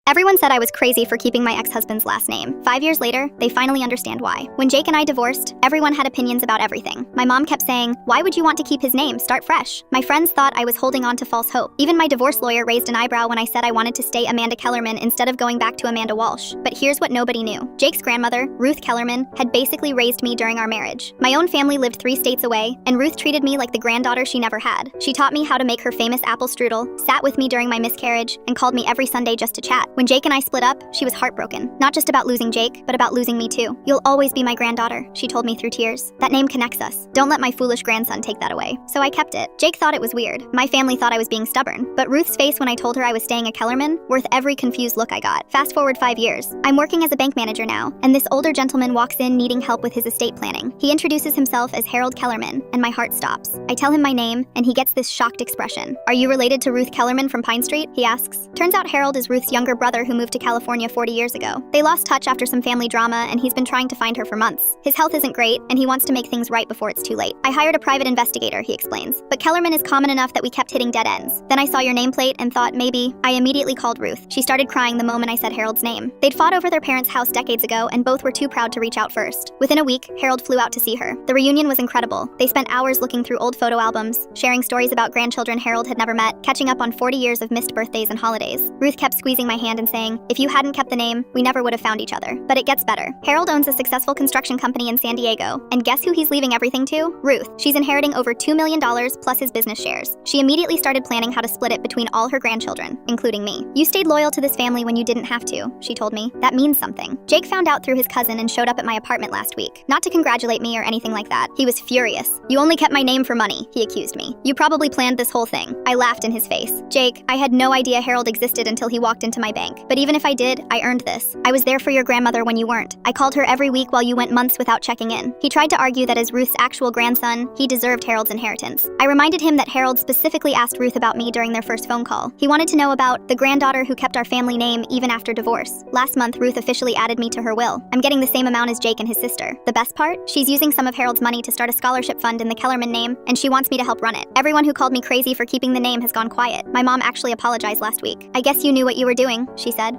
Everyone said I was crazy for keeping my ex-husband's last name. 5 years later, they finally understand why. When Jake and I divorced, everyone had opinions about everything. My mom kept saying, "Why would you want to keep his name? Start fresh." My friends thought I was holding on to false hope. Even my divorce lawyer raised an eyebrow when I said I wanted to stay Amanda Kellerman instead of going back to Amanda Walsh. But here's what nobody knew. Jake's grandmother, Ruth Kellerman, had basically raised me during our marriage. My own family lived 3 states away, and Ruth treated me like the granddaughter she never had. She taught me how to make her famous apple strudel, sat with me during my miscarriage, and called me every Sunday just to chat. When Jake and I split up, she was heartbroken. Not just about losing Jake, but about losing me too. "You'll always be my granddaughter," she told me through tears. "That name connects us. Don't let my foolish grandson take that away." So I kept it. Jake thought it was weird. My family thought I was being stubborn. But Ruth's face when I told her I was staying a Kellerman, worth every confused look I got. Fast forward 5 years. I'm working as a bank manager now, and this older gentleman walks in needing help with his estate planning. He introduces himself as Harold Kellerman, and my heart stops. I tell him my name, and he gets this shocked expression. "Are you related to Ruth Kellerman from Pine Street?" he asks. Turns out Harold is Ruth's younger brother who moved to California 40 years ago. They lost touch after some family drama, and he's been trying to find her for months. His health isn't great, and he wants to make things right before it's too late. "I hired a private investigator," he explains. "But Kellerman is common enough that we kept hitting dead ends. Then I saw your nameplate and thought maybe." I immediately called Ruth. She started crying the moment I said Harold's name. They'd fought over their parents' house decades ago, and both were too proud to reach out first. Within a week, Harold flew out to see her. The reunion was incredible. They spent hours looking through old photo albums, sharing stories about grandchildren Harold had never met, catching up on 40 years of missed birthdays and holidays. Ruth kept squeezing my hand and saying, "If you hadn't kept the name, we never would have found each other." But it gets better. Harold owns a successful construction company in San Diego, and guess who he's leaving everything to? Ruth. She's inheriting over $2 million plus his business shares. She immediately started planning how to split it between all her grandchildren, including me. "You stayed loyal to this family when you didn't have to," she told me. "That means something." Jake found out through his cousin and showed up at my apartment last week. Not to congratulate me or anything like that. He was furious. "You only kept my name for money," he accused me. "You probably planned this whole thing." I laughed in his face. "Jake, I had no idea Harold existed until he walked into my bank. But even if I did, I earned this. I was there for your grandmother when you weren't. I called her every week while you went months without checking in." He tried to argue that as Ruth's actual grandson, he deserved Harold's inheritance. I reminded him that Harold specifically asked Ruth about me during their first phone call. He wanted to know about the granddaughter who kept our family name even after divorce. Last month, Ruth officially added me to her will. I'm getting the same amount as Jake and his sister. The best part? She's using some of Harold's money to start a scholarship fund in the Kellerman name, and she wants me to help run it. Everyone who called me crazy for keeping the name has gone quiet. My mom actually apologized last week. "I guess you knew what you were doing," she said.